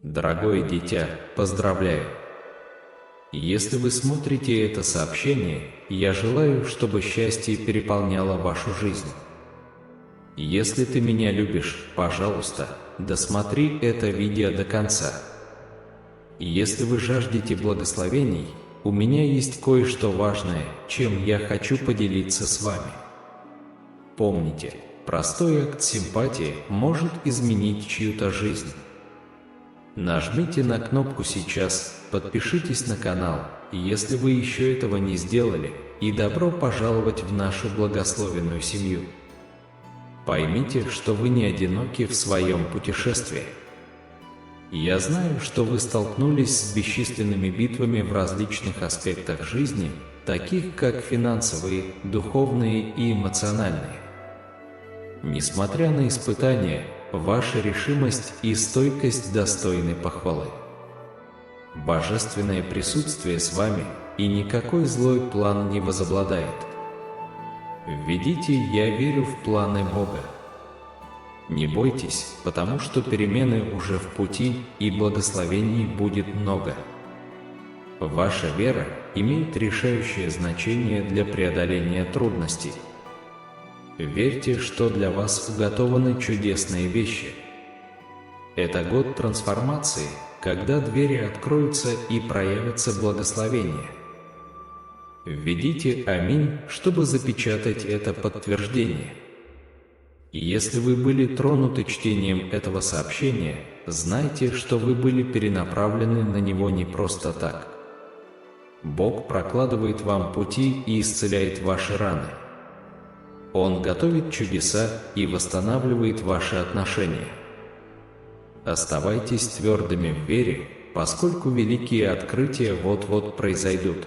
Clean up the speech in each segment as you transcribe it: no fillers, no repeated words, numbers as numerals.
Дорогое дитя, поздравляю! Если вы смотрите это сообщение, я желаю, чтобы счастье переполняло вашу жизнь. Если ты меня любишь, пожалуйста, досмотри это видео до конца. Если вы жаждете благословений, у меня есть кое-что важное, чем я хочу поделиться с вами. Помните, простой акт симпатии может изменить чью-то жизнь. Нажмите на кнопку сейчас, подпишитесь на канал, если вы еще этого не сделали, и добро пожаловать в нашу благословенную семью. Поймите, что вы не одиноки в своем путешествии. Я знаю, что вы столкнулись с бесчисленными битвами в различных аспектах жизни, таких как финансовые, духовные и эмоциональные. Несмотря на испытания, ваша решимость и стойкость достойны похвалы. Божественное присутствие с вами, и никакой злой план не возобладает. Введите «Я верю в планы Бога». Не бойтесь, потому что перемены уже в пути, и благословений будет много. Ваша вера имеет решающее значение для преодоления трудностей. Верьте, что для вас уготованы чудесные вещи. Это год трансформации, когда двери откроются и проявятся благословения. Введите «Аминь», чтобы запечатать это подтверждение. И если вы были тронуты чтением этого сообщения, знайте, что вы были перенаправлены на него не просто так. Бог прокладывает вам пути и исцеляет ваши раны. Он готовит чудеса и восстанавливает ваши отношения. Оставайтесь твердыми в вере, поскольку великие открытия вот-вот произойдут.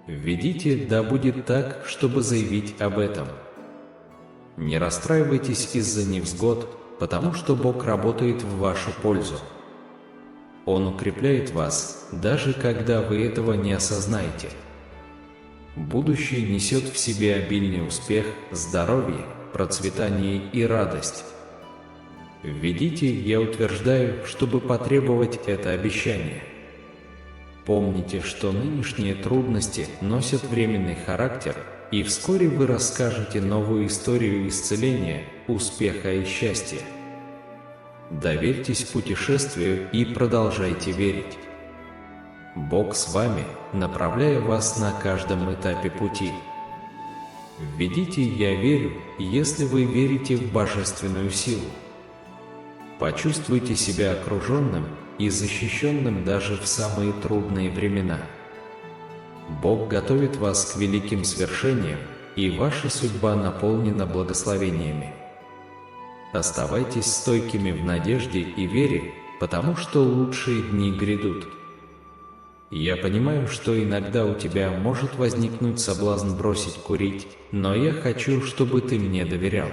Введите «Да будет так», чтобы заявить об этом. Не расстраивайтесь из-за невзгод, потому что Бог работает в вашу пользу. Он укрепляет вас, даже когда вы этого не осознаете. Будущее несет в себе обильный успех, здоровье, процветание и радость. Введите «Я утверждаю», чтобы потребовать это обещание. Помните, что нынешние трудности носят временный характер, и вскоре вы расскажете новую историю исцеления, успеха и счастья. Доверьтесь путешествию и продолжайте верить. Бог с вами, направляя вас на каждом этапе пути. Введите «Я верю», если вы верите в божественную силу. Почувствуйте себя окруженным и защищенным даже в самые трудные времена. Бог готовит вас к великим свершениям, и ваша судьба наполнена благословениями. Оставайтесь стойкими в надежде и вере, потому что лучшие дни грядут. Я понимаю, что иногда у тебя может возникнуть соблазн бросить курить, но я хочу, чтобы ты мне доверял.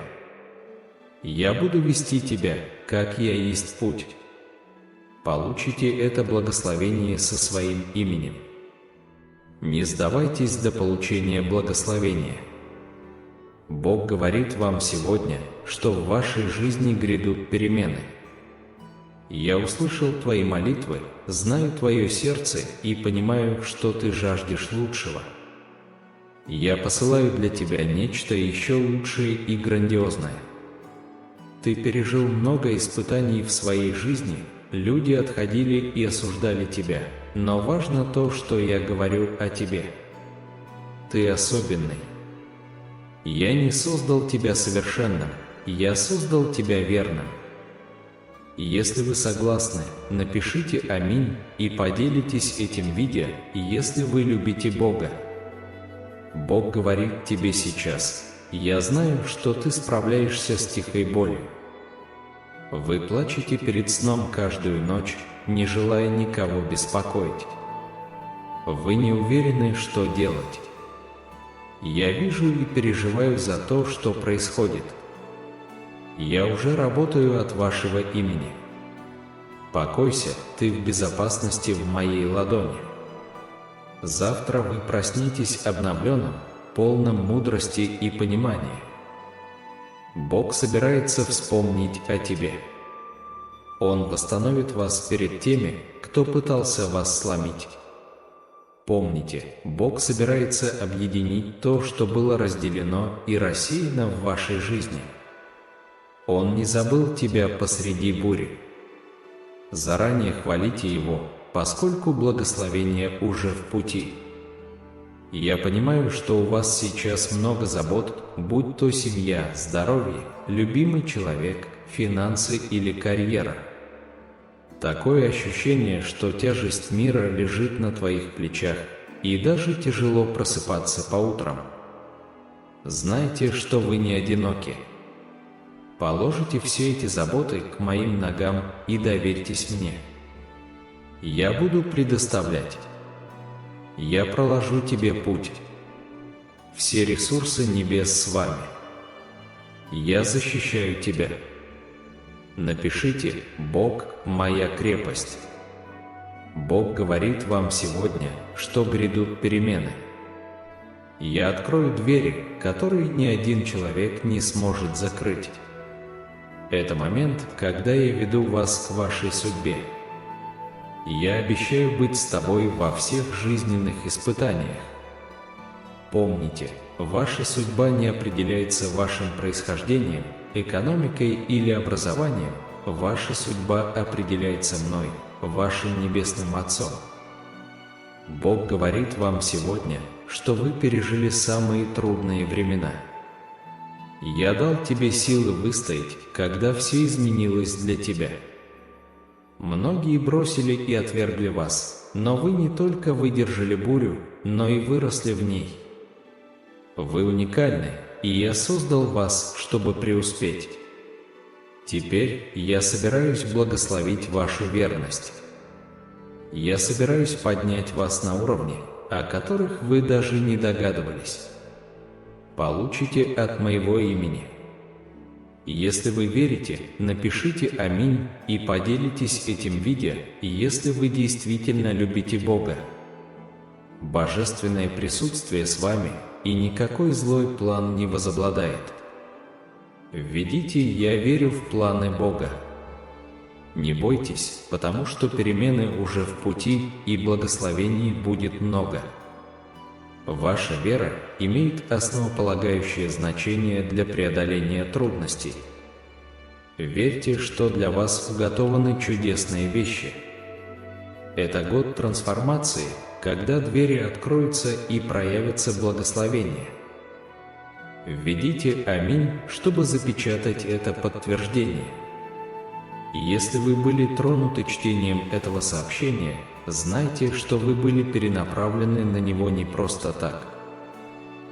Я буду вести тебя, как я есть путь. Получите это благословение со своим именем. Не сдавайтесь до получения благословения. Бог говорит вам сегодня, что в вашей жизни грядут перемены. Я услышал твои молитвы, знаю твое сердце и понимаю, что ты жаждешь лучшего. Я посылаю для тебя нечто еще лучшее и грандиозное. Ты пережил много испытаний в своей жизни, люди отходили и осуждали тебя, но важно то, что я говорю о тебе. Ты особенный. Я не создал тебя совершенным, я создал тебя верным. Если вы согласны, напишите «Аминь» и поделитесь этим видео, если вы любите Бога. Бог говорит тебе сейчас: «Я знаю, что ты справляешься с тихой болью». Вы плачете перед сном каждую ночь, не желая никого беспокоить. Вы не уверены, что делать. Я вижу и переживаю за то, что происходит. Я уже работаю от вашего имени. Покойся, ты в безопасности в моей ладони. Завтра вы проснитесь обновленным, полным мудрости и понимания. Бог собирается вспомнить о тебе. Он восстановит вас перед теми, кто пытался вас сломить. Помните, Бог собирается объединить то, что было разделено и рассеяно в вашей жизни. Он не забыл тебя посреди бури. Заранее хвалите Его, поскольку благословение уже в пути. Я понимаю, что у вас сейчас много забот, будь то семья, здоровье, любимый человек, финансы или карьера. Такое ощущение, что тяжесть мира лежит на твоих плечах, и даже тяжело просыпаться по утрам. Знайте, что вы не одиноки. Положите все эти заботы к моим ногам и доверьтесь мне. Я буду предоставлять. Я проложу тебе путь. Все ресурсы небес с вами. Я защищаю тебя. Напишите: Бог – моя крепость. Бог говорит вам сегодня, что грядут перемены. Я открою двери, которые ни один человек не сможет закрыть. Это момент, когда я веду вас к вашей судьбе. Я обещаю быть с тобой во всех жизненных испытаниях. Помните, ваша судьба не определяется вашим происхождением, экономикой или образованием. Ваша судьба определяется мной, вашим Небесным Отцом. Бог говорит вам сегодня, что вы пережили самые трудные времена. Я дал тебе силы выстоять, когда все изменилось для тебя. Многие бросили и отвергли вас, но вы не только выдержали бурю, но и выросли в ней. Вы уникальны, и я создал вас, чтобы преуспеть. Теперь я собираюсь благословить вашу верность. Я собираюсь поднять вас на уровни, о которых вы даже не догадывались. Получите от моего имени. Если вы верите, напишите «Аминь» и поделитесь этим видео, если вы действительно любите Бога. Божественное присутствие с вами, и никакой злой план не возобладает. Введите «Я верю в планы Бога». Не бойтесь, потому что перемены уже в пути, и благословений будет много. Ваша вера имеет основополагающее значение для преодоления трудностей. Верьте, что для вас уготованы чудесные вещи. Это год трансформации, когда двери откроются и проявится благословение. Введите «Аминь», чтобы запечатать это подтверждение. Если вы были тронуты чтением этого сообщения, знайте, что вы были перенаправлены на него не просто так.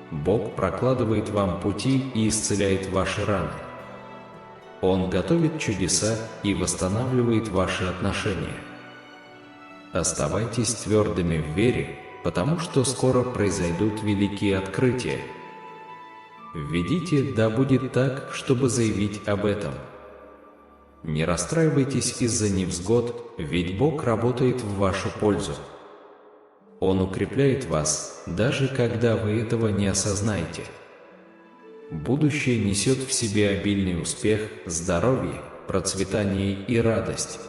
Бог прокладывает вам пути и исцеляет ваши раны. Он готовит чудеса и восстанавливает ваши отношения. Оставайтесь твердыми в вере, потому что скоро произойдут великие открытия. Введите «Да будет так», чтобы заявить об этом. Не расстраивайтесь из-за невзгод, ведь Бог работает в вашу пользу. Он укрепляет вас, даже когда вы этого не осознаете. Будущее несет в себе обильный успех, здоровье, процветание и радость.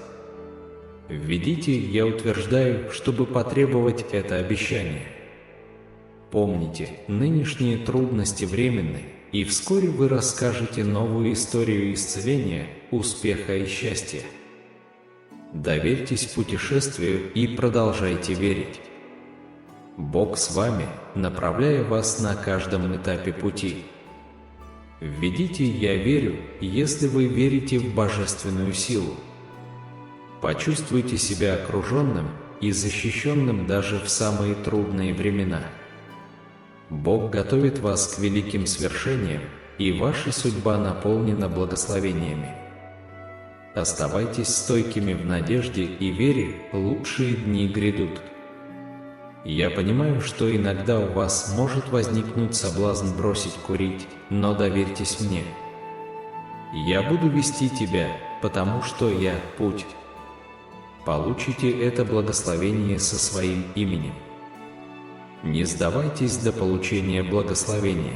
Введите «Я утверждаю», чтобы потребовать это обещание. Помните, нынешние трудности временны, и вскоре вы расскажете новую историю исцеления, успеха и счастья. Доверьтесь путешествию и продолжайте верить. Бог с вами, направляя вас на каждом этапе пути. Введите «Я верю», если вы верите в божественную силу. Почувствуйте себя окруженным и защищенным даже в самые трудные времена. Бог готовит вас к великим свершениям, и ваша судьба наполнена благословениями. Оставайтесь стойкими в надежде и вере, лучшие дни грядут. Я понимаю, что иногда у вас может возникнуть соблазн бросить курить, но доверьтесь мне. Я буду вести тебя, потому что я – путь. Получите это благословение со своим именем. Не сдавайтесь до получения благословения.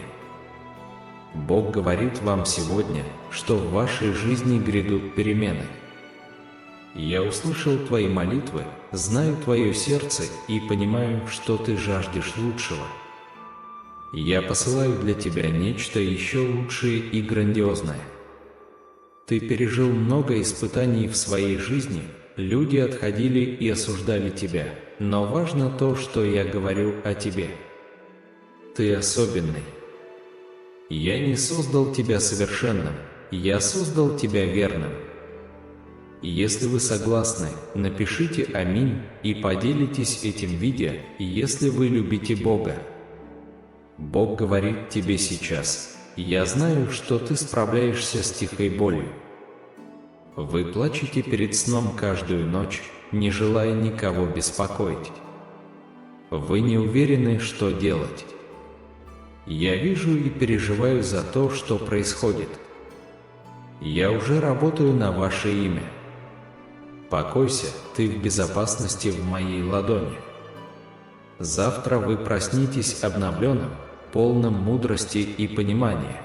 Бог говорит вам сегодня, что в вашей жизни грядут перемены. Я услышал твои молитвы, знаю твое сердце и понимаю, что ты жаждешь лучшего. Я посылаю для тебя нечто еще лучшее и грандиозное. Ты пережил много испытаний в своей жизни, люди отходили и осуждали тебя, но важно то, что я говорю о тебе. Ты особенный. Я не создал тебя совершенным, я создал тебя верным. Если вы согласны, напишите «Аминь» и поделитесь этим видео, если вы любите Бога. Бог говорит тебе сейчас: «Я знаю, что ты справляешься с тихой болью». Вы плачете перед сном каждую ночь, не желая никого беспокоить. Вы не уверены, что делать. Я вижу и переживаю за то, что происходит. Я уже работаю на ваше имя. Покойся, ты в безопасности в моей ладони. Завтра вы проснитесь обновленным, полным мудрости и понимания.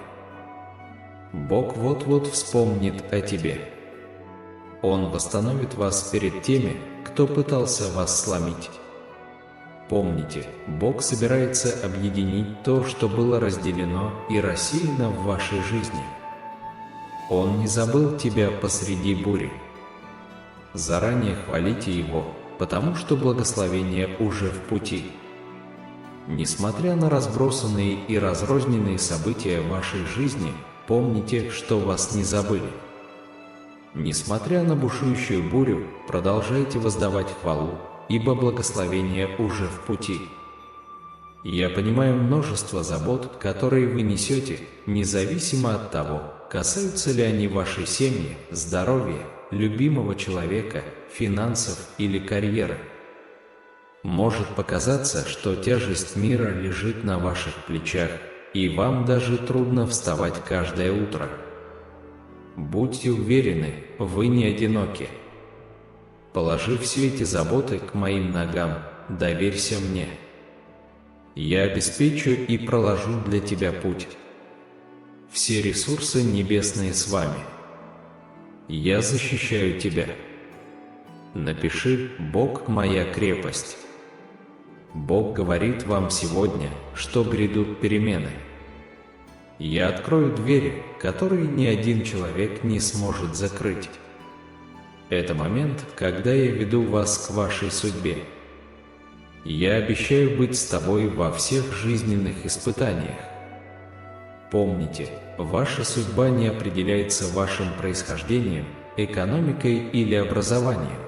Бог вот-вот вспомнит о тебе. Он восстановит вас перед теми, кто пытался вас сломить. Помните, Бог собирается объединить то, что было разделено и рассеяно в вашей жизни. Он не забыл тебя посреди бури. Заранее хвалите Его, потому что благословение уже в пути. Несмотря на разбросанные и разрозненные события вашей жизни, помните, что вас не забыли. Несмотря на бушующую бурю, продолжайте воздавать хвалу, ибо благословение уже в пути. Я понимаю множество забот, которые вы несете, независимо от того, касаются ли они вашей семьи, здоровья, любимого человека, финансов или карьеры. Может показаться, что тяжесть мира лежит на ваших плечах, и вам даже трудно вставать каждое утро. Будьте уверены, вы не одиноки. Положи все эти заботы к моим ногам, доверься мне. Я обеспечу и проложу для тебя путь. Все ресурсы небесные с вами. Я защищаю тебя. Напиши: «Бог – моя крепость». Бог говорит вам сегодня, что грядут перемены. Я открою двери, которые ни один человек не сможет закрыть. Это момент, когда я веду вас к вашей судьбе. Я обещаю быть с тобой во всех жизненных испытаниях. Помните, ваша судьба не определяется вашим происхождением, экономикой или образованием.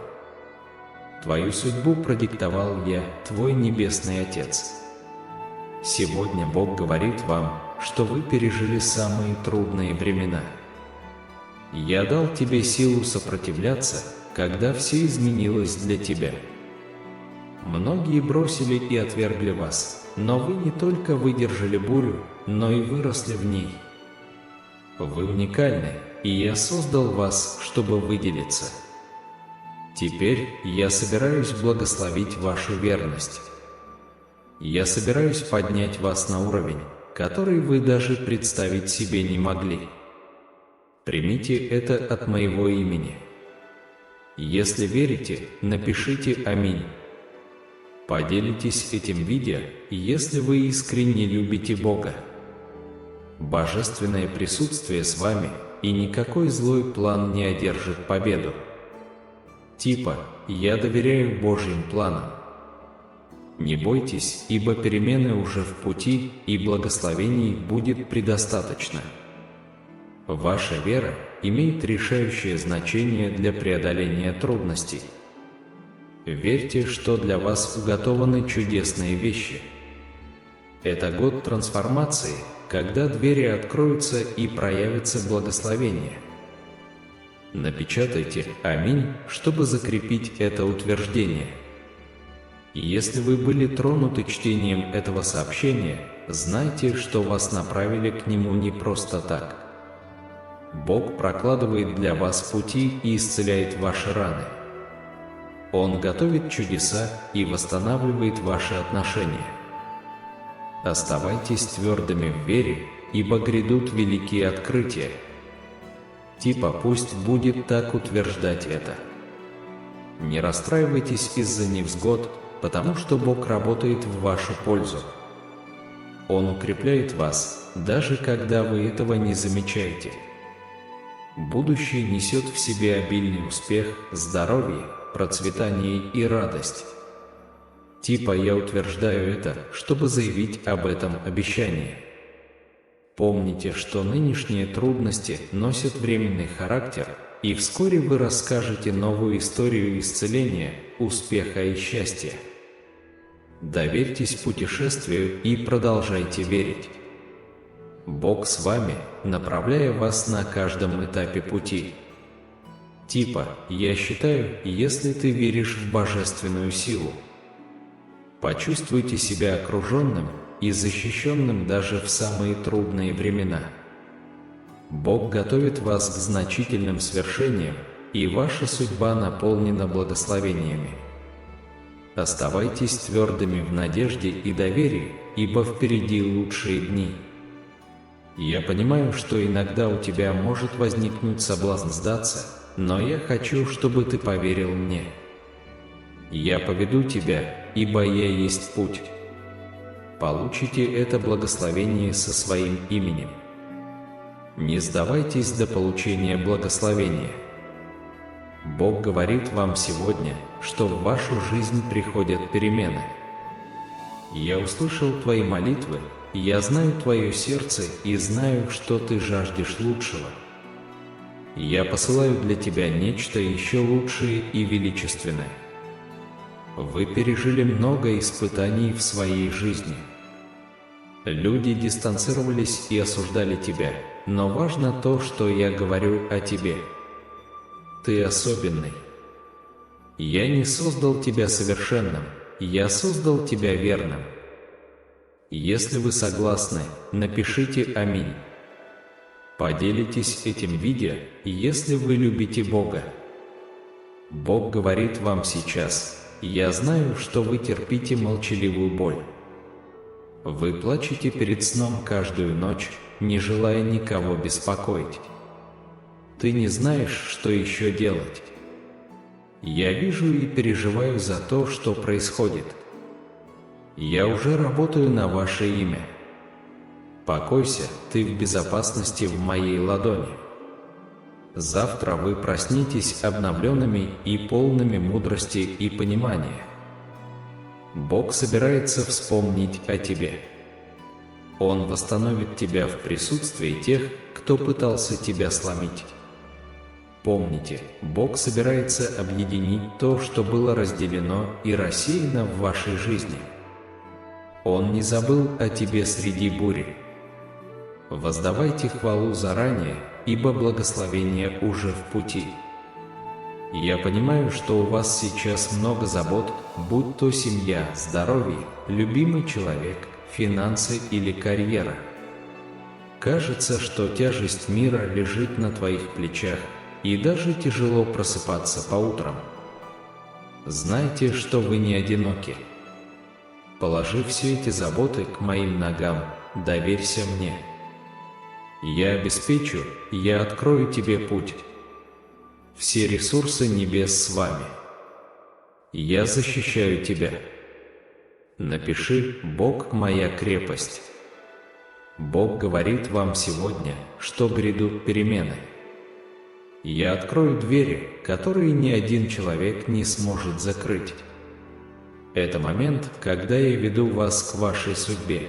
Твою судьбу продиктовал я, твой Небесный Отец. Сегодня Бог говорит вам, что вы пережили самые трудные времена. Я дал тебе силу сопротивляться, когда все изменилось для тебя. Многие бросили и отвергли вас, но вы не только выдержали бурю, но и выросли в ней. Вы уникальны, и я создал вас, чтобы выделиться. Теперь я собираюсь благословить вашу верность. Я собираюсь поднять вас на уровень, который вы даже представить себе не могли. Примите это от моего имени. Если верите, напишите «Аминь». Поделитесь этим видео, если вы искренне любите Бога. Божественное присутствие с вами, и никакой злой план не одержит победу. Типа «Я доверяю Божьим планам». Не бойтесь, ибо перемены уже в пути, и благословений будет предостаточно. Ваша вера имеет решающее значение для преодоления трудностей. Верьте, что для вас уготованы чудесные вещи. Это год трансформации, когда двери откроются и проявится благословение. Напечатайте «Аминь», чтобы закрепить это утверждение. Если вы были тронуты чтением этого сообщения, знайте, что вас направили к нему не просто так. Бог прокладывает для вас пути и исцеляет ваши раны. Он готовит чудеса и восстанавливает ваши отношения. Оставайтесь твердыми в вере, ибо грядут великие открытия. Типа пусть будет так утверждать это. Не расстраивайтесь из-за невзгод, потому что Бог работает в вашу пользу. Он укрепляет вас, даже когда вы этого не замечаете. Будущее несет в себе обильный успех, здоровье, процветание и радость. Типа я утверждаю это, чтобы заявить об этом обещании. Помните, что нынешние трудности носят временный характер, и вскоре вы расскажете новую историю исцеления, успеха и счастья. Доверьтесь путешествию и продолжайте верить. Бог с вами, направляя вас на каждом этапе пути. Типа, я считаю, если ты веришь в божественную силу. Почувствуйте себя окруженным и защищенным даже в самые трудные времена. Бог готовит вас к значительным свершениям, и ваша судьба наполнена благословениями. Оставайтесь твердыми в надежде и доверии, ибо впереди лучшие дни. Я понимаю, что иногда у тебя может возникнуть соблазн сдаться, но я хочу, чтобы ты поверил мне. Я поведу тебя, ибо я есть путь. Получите это благословение со своим именем. Не сдавайтесь до получения благословения. Бог говорит вам сегодня, что в вашу жизнь приходят перемены. Я услышал твои молитвы, я знаю твое сердце и знаю, что ты жаждешь лучшего. Я посылаю для тебя нечто еще лучшее и величественное. Вы пережили много испытаний в своей жизни. Люди дистанцировались и осуждали тебя, но важно то, что я говорю о тебе. Ты особенный. Я не создал тебя совершенным, я создал тебя верным. Если вы согласны, напишите «Аминь». Поделитесь этим видео, если вы любите Бога. Бог говорит вам сейчас: я знаю, что вы терпите молчаливую боль. Вы плачете перед сном каждую ночь, не желая никого беспокоить. Ты не знаешь, что еще делать. Я вижу и переживаю за то, что происходит. Я уже работаю на ваше имя. Покойся, ты в безопасности в моей ладони. Завтра вы проснитесь обновленными и полными мудрости и понимания. Бог собирается вспомнить о тебе. Он восстановит тебя в присутствии тех, кто пытался тебя сломить. Помните, Бог собирается объединить то, что было разделено и рассеяно в вашей жизни. Он не забыл о тебе среди бури. Воздавайте хвалу заранее, ибо благословение уже в пути. Я понимаю, что у вас сейчас много забот, будь то семья, здоровье, любимый человек, финансы или карьера. Кажется, что тяжесть мира лежит на твоих плечах, и даже тяжело просыпаться по утрам. Знайте, что вы не одиноки. Положи все эти заботы к моим ногам, доверься мне. Я обеспечу, я открою тебе путь. Все ресурсы небес с вами. Я защищаю тебя. Напиши: Бог моя крепость. Бог говорит вам сегодня, что грядут перемены. Я открою двери, которые ни один человек не сможет закрыть. Это момент, когда я веду вас к вашей судьбе.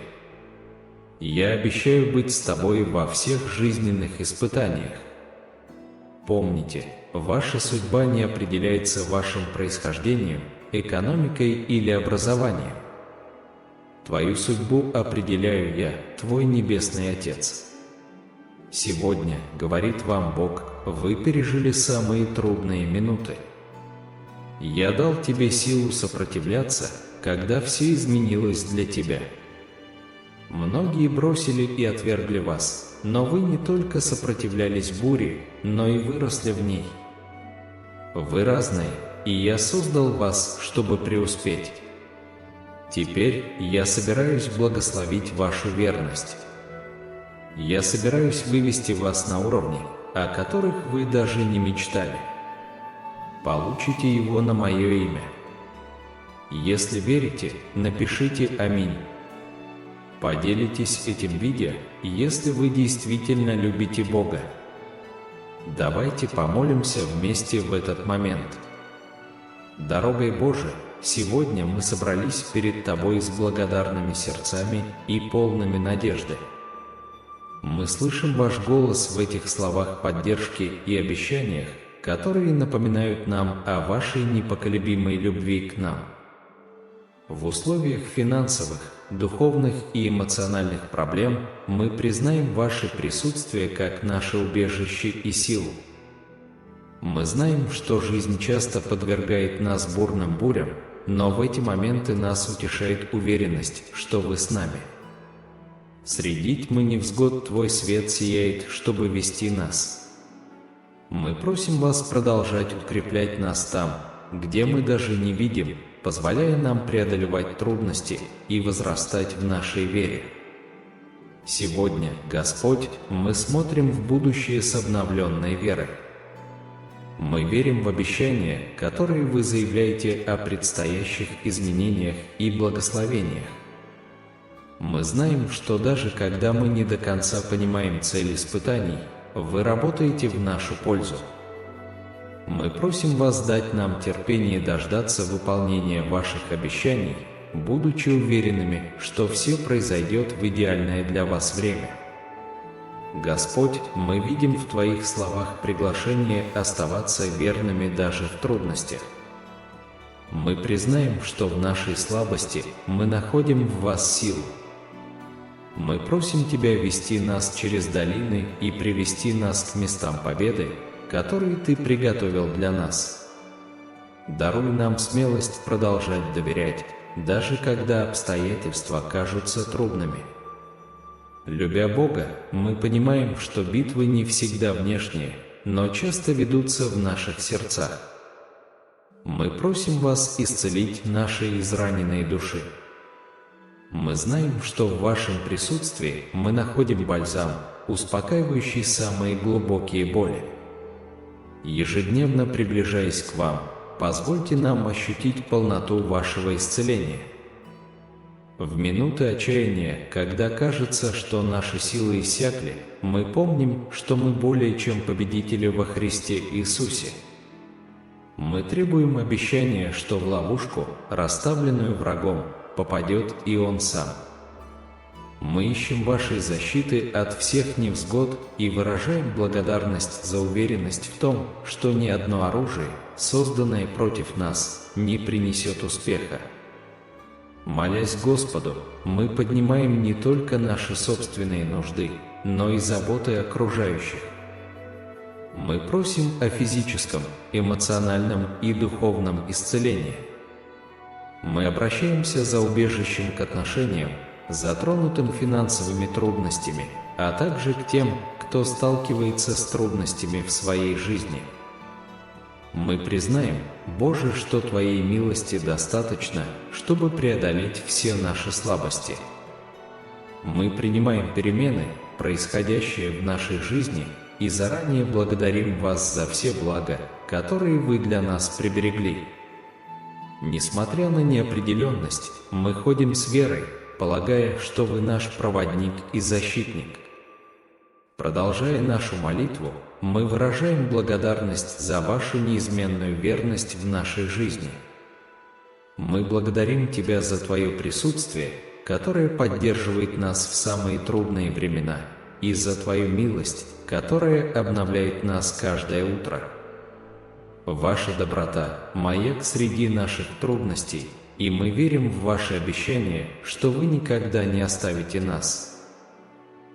Я обещаю быть с тобой во всех жизненных испытаниях. Помните, ваша судьба не определяется вашим происхождением, экономикой или образованием. Твою судьбу определяю я, твой Небесный Отец. Сегодня, говорит вам Бог, вы пережили самые трудные минуты. Я дал тебе силу сопротивляться, когда все изменилось для тебя. Многие бросили и отвергли вас, но вы не только сопротивлялись буре, но и выросли в ней. Вы разные, и я создал вас, чтобы преуспеть. Теперь я собираюсь благословить вашу верность. Я собираюсь вывести вас на уровни, о которых вы даже не мечтали. получите его на мое имя. Если верите, напишите «Аминь». Поделитесь этим видео, если вы действительно любите Бога. Давайте помолимся вместе в этот момент. Дорогой Божией, сегодня мы собрались перед Тобой с благодарными сердцами и полными надежды. Мы слышим Ваш голос в этих словах поддержки и обещаниях, которые напоминают нам о Вашей непоколебимой любви к нам. В условиях финансовых, духовных и эмоциональных проблем мы признаем Ваше присутствие как наше убежище и силу. Мы знаем, что жизнь часто подвергает нас бурным бурям, но в эти моменты нас утешает уверенность, что Вы с нами. Среди тьмы невзгод Твой свет сияет, чтобы вести нас. Мы просим Вас продолжать укреплять нас там, где мы даже не видим, позволяя нам преодолевать трудности и возрастать в нашей вере. Сегодня, Господь, мы смотрим в будущее с обновленной верой. Мы верим в обещания, которые Вы заявляете о предстоящих изменениях и благословениях. Мы знаем, что даже когда мы не до конца понимаем цель испытаний, Вы работаете в нашу пользу. Мы просим Вас дать нам терпение дождаться выполнения Ваших обещаний, будучи уверенными, что все произойдет в идеальное для Вас время. Господь, мы видим в Твоих словах приглашение оставаться верными даже в трудностях. Мы признаем, что в нашей слабости мы находим в Вас силу. Мы просим Тебя вести нас через долины и привести нас к местам победы, которые Ты приготовил для нас. Даруй нам смелость продолжать доверять, даже когда обстоятельства кажутся трудными. Любя Бога, мы понимаем, что битвы не всегда внешние, но часто ведутся в наших сердцах. Мы просим Вас исцелить наши израненные души. Мы знаем, что в Вашем присутствии мы находим бальзам, успокаивающий самые глубокие боли. Ежедневно приближаясь к Вам, позвольте нам ощутить полноту Вашего исцеления. В минуты отчаяния, когда кажется, что наши силы иссякли, мы помним, что мы более чем победители во Христе Иисусе. Мы требуем обещания, что в ловушку, расставленную врагом, попадет и Он сам. Мы ищем Вашей защиты от всех невзгод и выражаем благодарность за уверенность в том, что ни одно оружие, созданное против нас, не принесет успеха. Молясь Господу, мы поднимаем не только наши собственные нужды, но и заботы окружающих. Мы просим о физическом, эмоциональном и духовном исцелении. Мы обращаемся за убежищем к отношениям, затронутым финансовыми трудностями, а также к тем, кто сталкивается с трудностями в своей жизни. Мы признаем, Боже, что Твоей милости достаточно, чтобы преодолеть все наши слабости. Мы принимаем перемены, происходящие в нашей жизни, и заранее благодарим Вас за все блага, которые Вы для нас приберегли. Несмотря на неопределенность, мы ходим с верой, полагая, что Вы наш проводник и защитник. Продолжая нашу молитву, мы выражаем благодарность за Вашу неизменную верность в нашей жизни. Мы благодарим Тебя за Твое присутствие, которое поддерживает нас в самые трудные времена, и за Твою милость, которая обновляет нас каждое утро. Ваша доброта – маяк среди наших трудностей, и мы верим в Ваши обещания, что Вы никогда не оставите нас.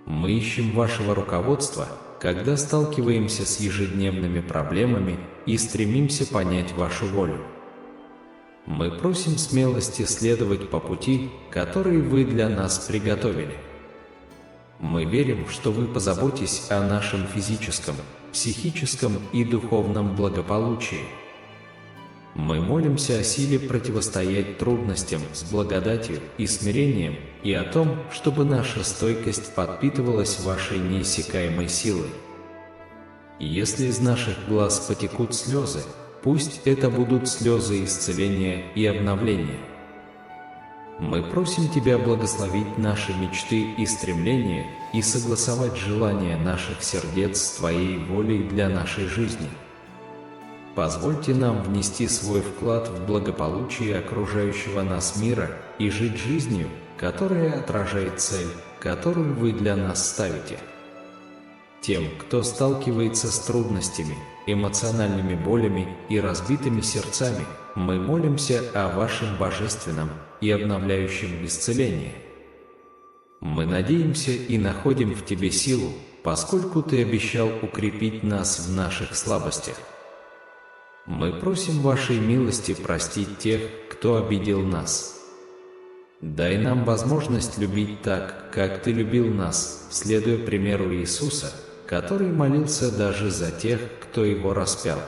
Мы ищем Вашего руководства, когда сталкиваемся с ежедневными проблемами и стремимся понять Вашу волю. Мы просим смелости следовать по пути, который Вы для нас приготовили. Мы верим, что Вы позаботитесь о нашем физическом, психическом и духовном благополучии. Мы молимся о силе противостоять трудностям с благодатью и смирением, и о том, чтобы наша стойкость подпитывалась Вашей неиссякаемой силой. И если из наших глаз потекут слезы, пусть это будут слезы исцеления и обновления. Мы просим Тебя благословить наши мечты и стремления и согласовать желания наших сердец с Твоей волей для нашей жизни. Позвольте нам внести свой вклад в благополучие окружающего нас мира и жить жизнью, которая отражает цель, которую Вы для нас ставите. Тем, кто сталкивается с трудностями, эмоциональными болями и разбитыми сердцами, мы молимся о Вашем божественном и обновляющем исцелении. Мы надеемся и находим в Тебе силу, поскольку Ты обещал укрепить нас в наших слабостях. Мы просим Вашей милости простить тех, кто обидел нас. Дай нам возможность любить так, как Ты любил нас, следуя примеру Иисуса, который молился даже за тех, кто Его распял.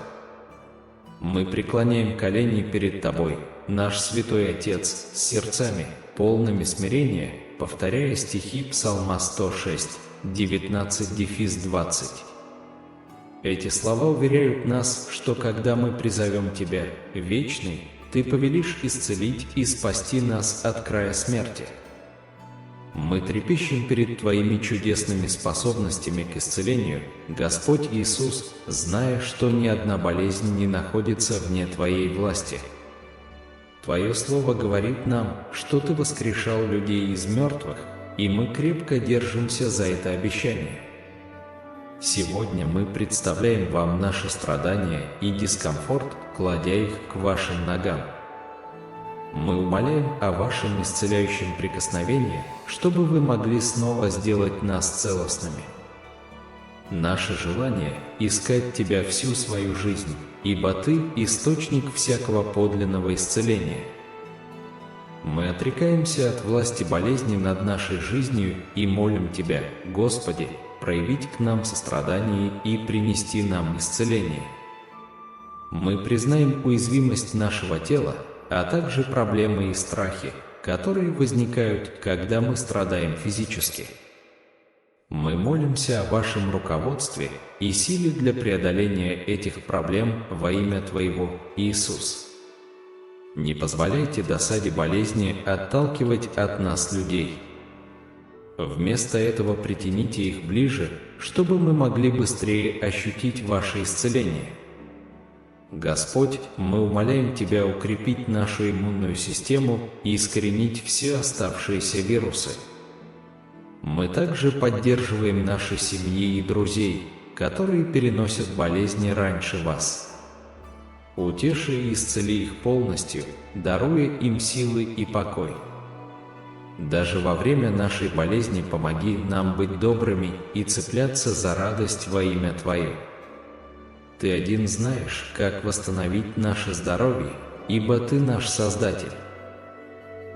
Мы преклоняем колени перед Тобой, наш Святой Отец, с сердцами, полными смирения, повторяя стихи Псалма 106, 19-20. Эти слова уверяют нас, что когда мы призовем Тебя, Вечный, Ты повелишь исцелить и спасти нас от края смерти. Мы трепещем перед Твоими чудесными способностями к исцелению, Господь Иисус, зная, что ни одна болезнь не находится вне Твоей власти. Твое Слово говорит нам, что Ты воскрешал людей из мертвых, и мы крепко держимся за это обещание. Сегодня мы представляем Вам наши страдания и дискомфорт, кладя их к Вашим ногам. Мы умоляем о Вашем исцеляющем прикосновении, чтобы Вы могли снова сделать нас целостными. Наше желание – искать Тебя всю свою жизнь, ибо Ты – источник всякого подлинного исцеления. Мы отрекаемся от власти болезни над нашей жизнью и молим Тебя, Господи, проявить к нам сострадание и принести нам исцеление. Мы признаем уязвимость нашего тела, а также проблемы и страхи, которые возникают, когда мы страдаем физически. Мы молимся о Вашем руководстве и силе для преодоления этих проблем во имя Твоего, Иисус. Не позволяйте досаде болезни отталкивать от нас людей. Вместо этого притяните их ближе, чтобы мы могли быстрее ощутить Ваше исцеление. Господь, мы умоляем Тебя укрепить нашу иммунную систему и искоренить все оставшиеся вирусы. Мы также поддерживаем наши семьи и друзей, которые переносят болезни раньше Вас. Утеши и исцели их полностью, даруя им силы и покой. Даже во время нашей болезни помоги нам быть добрыми и цепляться за радость во имя Твое. Ты один знаешь, как восстановить наше здоровье, ибо Ты наш Создатель.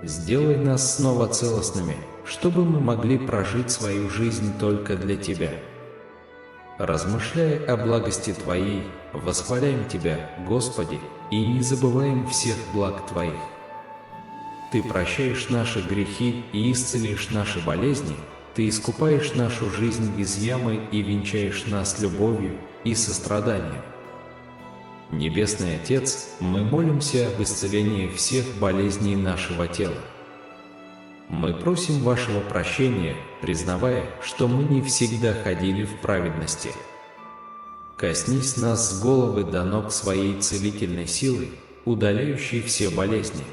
Сделай нас снова целостными, чтобы мы могли прожить свою жизнь только для Тебя. Размышляя о благости Твоей, восхваляем Тебя, Господи, и не забываем всех благ Твоих. Ты прощаешь наши грехи и исцелишь наши болезни, Ты искупаешь нашу жизнь из ямы и венчаешь нас любовью и состраданием. Небесный Отец, мы молимся об исцелении всех болезней нашего тела. Мы просим Вашего прощения, признавая, что мы не всегда ходили в праведности. Коснись нас с головы до ног Своей целительной силой, удаляющей все болезни.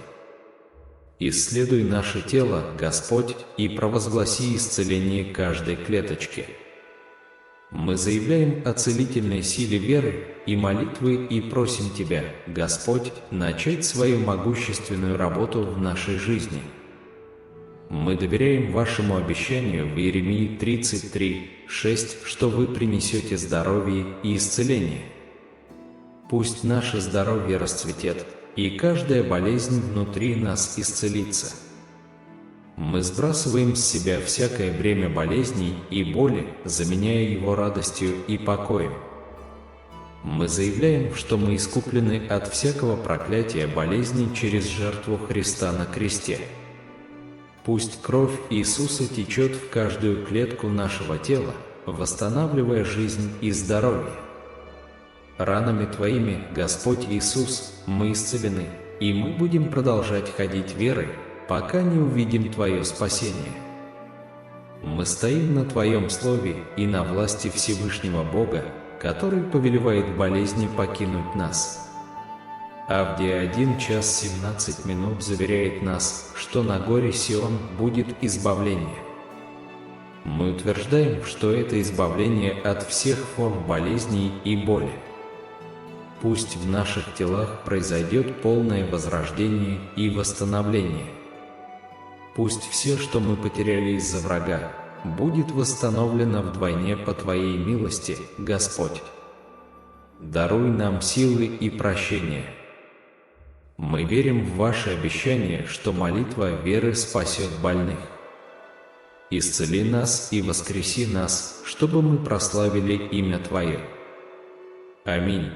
Исследуй наше тело, Господь, и провозгласи исцеление каждой клеточки. Мы заявляем о целительной силе веры и молитвы и просим Тебя, Господь, начать свою могущественную работу в нашей жизни. Мы доверяем Вашему обещанию в Иеремии 33:6, что Вы принесете здоровье и исцеление. Пусть наше здоровье расцветет, и каждая болезнь внутри нас исцелится. Мы сбрасываем с себя всякое бремя болезней и боли, заменяя его радостью и покоем. Мы заявляем, что мы искуплены от всякого проклятия болезней через жертву Христа на кресте. Пусть кровь Иисуса течет в каждую клетку нашего тела, восстанавливая жизнь и здоровье. ранами Твоими, Господь Иисус, мы исцелены, и мы будем продолжать ходить верой, пока не увидим Твое спасение. Мы стоим на Твоем Слове и на власти Всевышнего Бога, который повелевает болезни покинуть нас. Авдия 1 час 17 минут заверяет нас, что на горе Сион будет избавление. Мы утверждаем, что это избавление от всех форм болезней и боли. Пусть в наших телах произойдет полное возрождение и восстановление. Пусть все, что мы потеряли из-за врага, будет восстановлено вдвойне по Твоей милости, Господь. Даруй нам силы и прощение. Мы верим в Ваше обещание, что молитва веры спасет больных. Исцели нас и воскреси нас, чтобы мы прославили имя Твое. Аминь.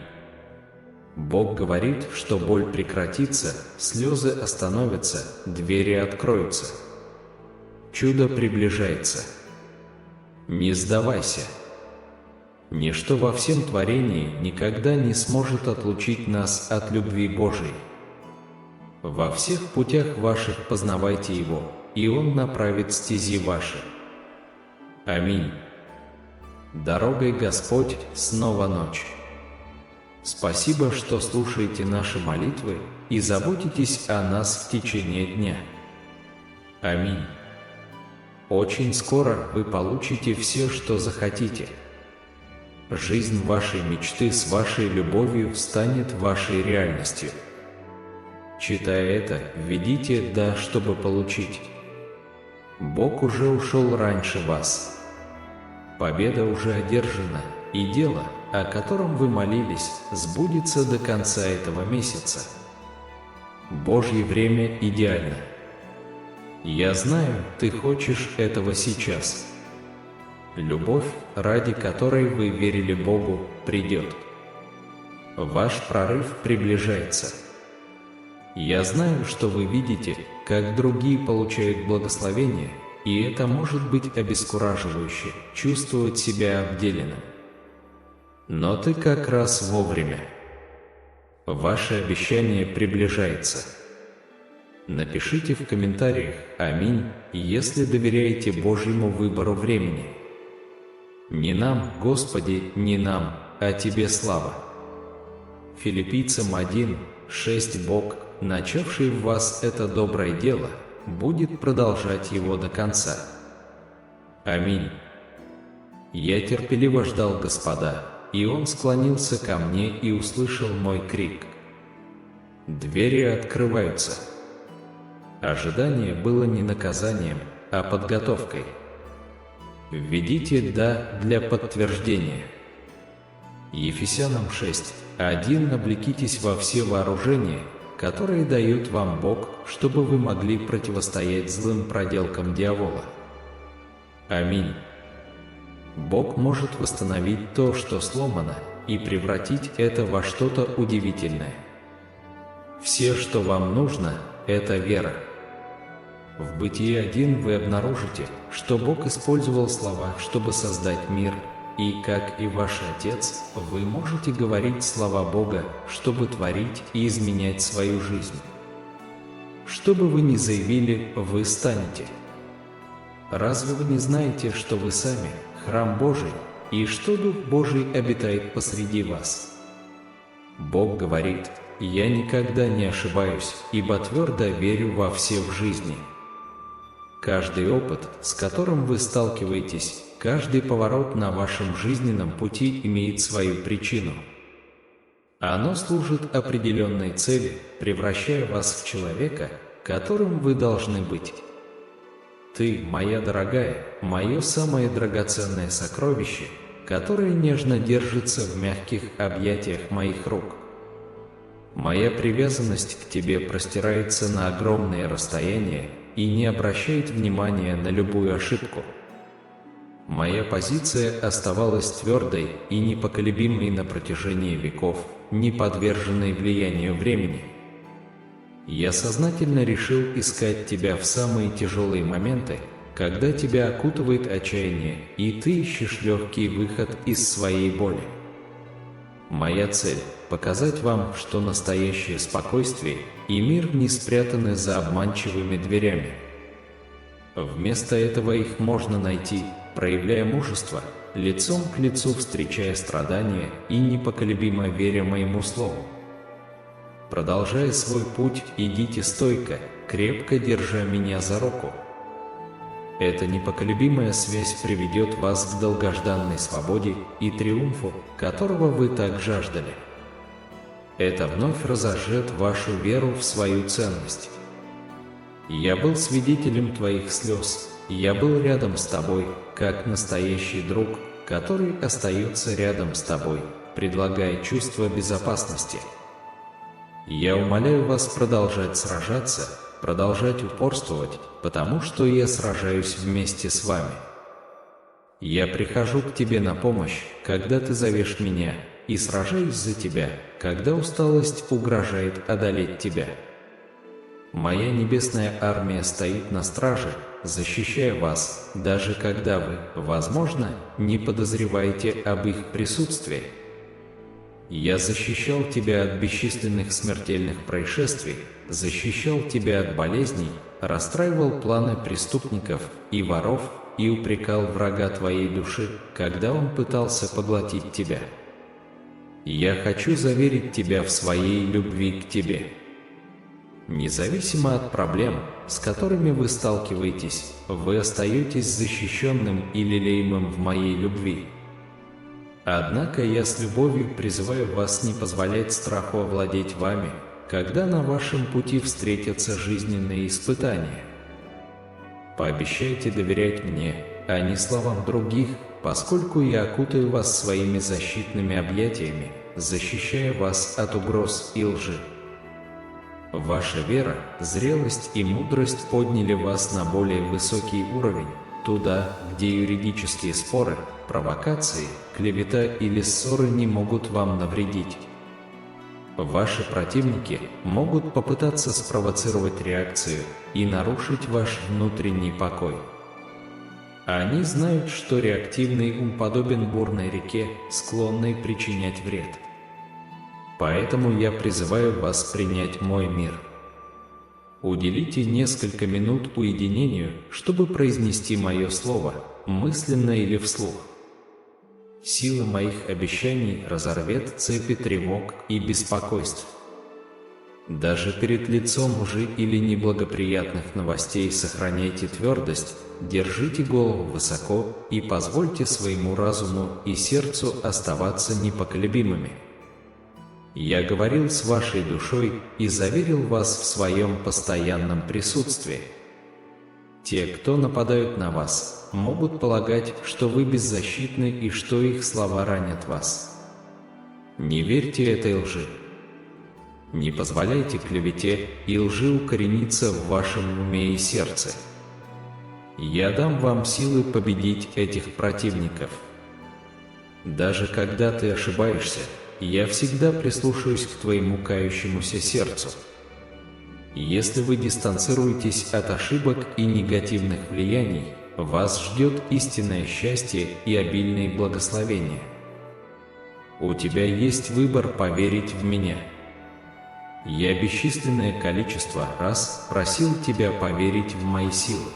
Бог говорит, что боль прекратится, слезы остановятся, двери откроются. Чудо приближается. Не сдавайся. Ничто во всем творении никогда не сможет отлучить нас от любви Божией. Во всех путях ваших познавайте Его, и Он направит стези ваши. Аминь. Дорогой Господь, снова ночь. Спасибо, что слушаете наши молитвы и заботитесь о нас в течение дня. Аминь. Очень скоро вы получите все, что захотите. Жизнь вашей мечты с вашей любовью станет вашей реальностью. Читая это, введите «да», чтобы получить. Бог уже ушел раньше вас. Победа уже одержана, и дело, о котором вы молились, сбудется до конца этого месяца. Божье время идеально. Я знаю, ты хочешь этого сейчас. Любовь, ради которой вы верили Богу, придет. Ваш прорыв приближается. Я знаю, что вы видите, как другие получают благословение, и это может быть обескураживающе, чувствовать себя обделенным. Но ты как раз вовремя. Ваше обещание приближается. Напишите в комментариях «Аминь», если доверяете Божьему выбору времени. Не нам, Господи, не нам, а Тебе слава. Филиппийцам 1:6 Бог, начавший в вас это доброе дело, будет продолжать его до конца. Аминь. Я терпеливо ждал Господа, и Он склонился ко мне и услышал мой крик. Двери открываются. Ожидание было не наказанием, а подготовкой. Введите «да» для подтверждения. Ефесянам 6:1 Облекитесь во все вооружения, которые дает вам Бог, чтобы вы могли противостоять злым проделкам дьявола. Аминь. Бог может восстановить то, что сломано, и превратить это во что-то удивительное. Все, что вам нужно, это вера. В Бытие 1 вы обнаружите, что Бог использовал слова, чтобы создать мир, и, как и ваш Отец, вы можете говорить слова Бога, чтобы творить и изменять свою жизнь. Что бы вы ни заявили, вы станете. Разве вы не знаете, что вы сами – храм Божий, и что Дух Божий обитает посреди вас? Бог говорит: «Я никогда не ошибаюсь, ибо твердо верю во все в жизни». Каждый опыт, с которым вы сталкиваетесь, каждый поворот на вашем жизненном пути имеет свою причину. Оно служит определенной цели, превращая вас в человека, которым вы должны быть. Ты, моя дорогая, мое самое драгоценное сокровище, которое нежно держится в мягких объятиях моих рук. Моя привязанность к тебе простирается на огромные расстояния и не обращает внимания на любую ошибку. Моя позиция оставалась твердой и непоколебимой на протяжении веков, не подверженной влиянию времени. Я сознательно решил искать тебя в самые тяжелые моменты, когда тебя окутывает отчаяние, и ты ищешь легкий выход из своей боли. Моя цель – показать вам, что настоящее спокойствие и мир не спрятаны за обманчивыми дверями. Вместо этого их можно найти, проявляя мужество, лицом к лицу встречая страдания и непоколебимо веря моему слову. Продолжая свой путь, идите стойко, крепко держа меня за руку. Эта непоколебимая связь приведет вас к долгожданной свободе и триумфу, которого вы так жаждали. Это вновь разожжет вашу веру в свою ценность. Я был свидетелем твоих слез, я был рядом с тобой, как настоящий друг, который остается рядом с тобой, предлагая чувство безопасности. Я умоляю вас продолжать сражаться, продолжать упорствовать, потому что я сражаюсь вместе с вами. Я прихожу к тебе на помощь, когда ты зовешь меня, и сражаюсь за тебя, когда усталость угрожает одолеть тебя. Моя небесная армия стоит на страже, защищая вас, даже когда вы, возможно, не подозреваете об их присутствии. Я защищал тебя от бесчисленных смертельных происшествий, защищал тебя от болезней, расстраивал планы преступников и воров и упрекал врага твоей души, когда он пытался поглотить тебя. Я хочу заверить тебя в своей любви к тебе. Независимо от проблем, с которыми вы сталкиваетесь, вы остаетесь защищенным и лелеемым в моей любви. Однако я с любовью призываю вас не позволять страху овладеть вами, когда на вашем пути встретятся жизненные испытания. Пообещайте доверять мне, а не словам других, поскольку я окутаю вас своими защитными объятиями, защищая вас от угроз и лжи. Ваша вера, зрелость и мудрость подняли вас на более высокий уровень, туда, где юридические споры, провокации, клевета или ссоры не могут вам навредить. Ваши противники могут попытаться спровоцировать реакцию и нарушить ваш внутренний покой. Они знают, что реактивный ум подобен бурной реке, склонной причинять вред. Поэтому я призываю вас принять мой мир. Уделите несколько минут уединению, чтобы произнести мое слово, мысленно или вслух. Сила моих обещаний разорвет цепи тревог и беспокойств. Даже перед лицом лжи или неблагоприятных новостей сохраняйте твердость, держите голову высоко и позвольте своему разуму и сердцу оставаться непоколебимыми. Я говорил с вашей душой и заверил вас в своем постоянном присутствии. Те, кто нападают на вас, могут полагать, что вы беззащитны и что их слова ранят вас. Не верьте этой лжи. Не позволяйте клевете и лжи укорениться в вашем уме и сердце. Я дам вам силы победить этих противников. Даже когда ты ошибаешься, я всегда прислушаюсь к твоему кающемуся сердцу. Если вы дистанцируетесь от ошибок и негативных влияний, вас ждет истинное счастье и обильные благословения. У тебя есть выбор поверить в меня. Я бесчисленное количество раз просил тебя поверить в мои силы.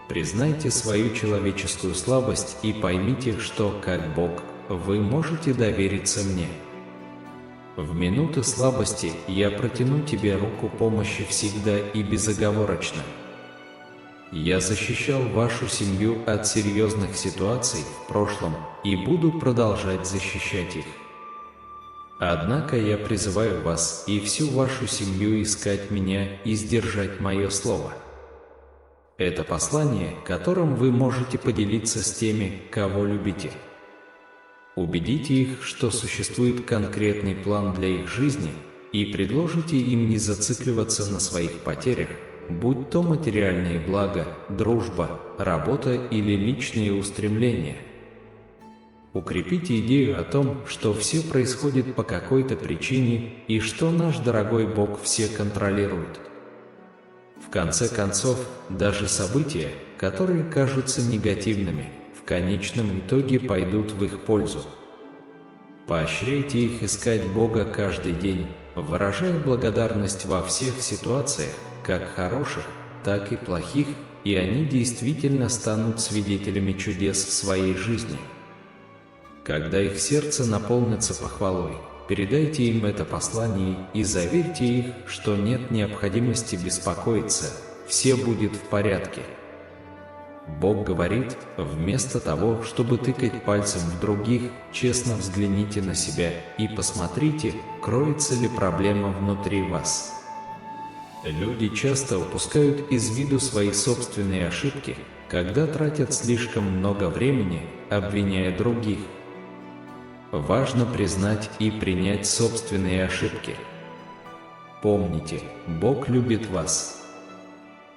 Признайте свою человеческую слабость и поймите, что, как Бог, вы можете довериться мне. В минуты слабости я протяну тебе руку помощи всегда и безоговорочно. Я защищал вашу семью от серьезных ситуаций в прошлом и буду продолжать защищать их. Однако я призываю вас и всю вашу семью искать меня и сдержать мое слово. Это послание, которым вы можете поделиться с теми, кого любите. Убедите их, что существует конкретный план для их жизни, и предложите им не зацикливаться на своих потерях, будь то материальные блага, дружба, работа или личные устремления. Укрепите идею о том, что все происходит по какой-то причине и что наш дорогой Бог все контролирует. В конце концов, даже события, которые кажутся негативными, в конечном итоге пойдут в их пользу. Поощряйте их искать Бога каждый день, выражая благодарность во всех ситуациях, как хороших, так и плохих, и они действительно станут свидетелями чудес в своей жизни. Когда их сердце наполнится похвалой, передайте им это послание и заверьте их, что нет необходимости беспокоиться, все будет в порядке. Бог говорит, вместо того, чтобы тыкать пальцем в других, честно взгляните на себя и посмотрите, кроется ли проблема внутри вас. Люди часто упускают из виду свои собственные ошибки, когда тратят слишком много времени, обвиняя других. Важно признать и принять собственные ошибки. Помните, Бог любит вас.